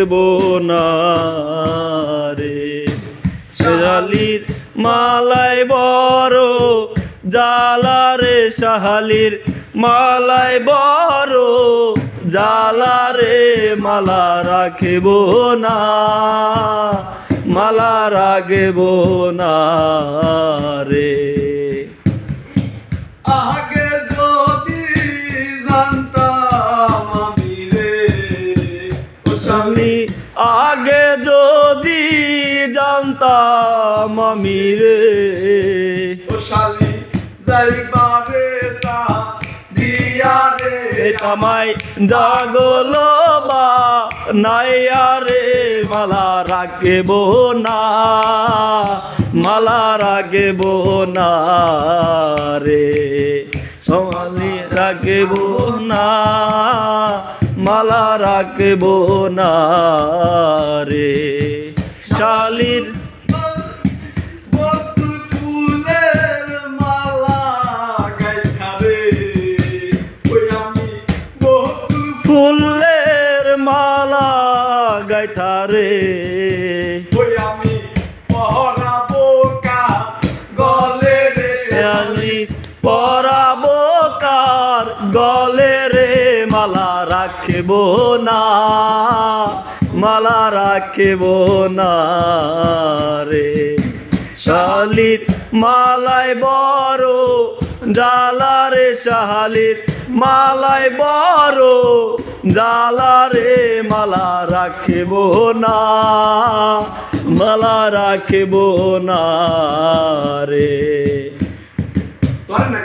রাখব না রে। শালির মালায় বড় জ্বালা রে, শালির মালায় বড় জ্বালা রে, মালা রাখব না, মালা রাখব না রে। আগে যদি জানতাম আমি রে, ও শালি আগে যদি জানতাম আমি রে, ও শালি যাইবারে সা দিয়া রে, আমায় জাগলো বা নাইয়া রে, মালা রাখব না, মালা রাখব না রে। শালি রাখব না, মালা রাখব না রে। শালির বন্ধু ফুলের মালা গাইথা রে, ওই আমি বন্ধু ফুলের মালা গাইথা রে, ওই আমি পহরাবো কা গলে রে, শালি পরাবো কার গলে রে, মালা রাখব না, মালা রাখব না রে। শালির মালায় বড় জ্বালা রে, শালির মালায় বড় জ্বালা রে, মালা রাখব না, মালা রাখব না রে। তোর না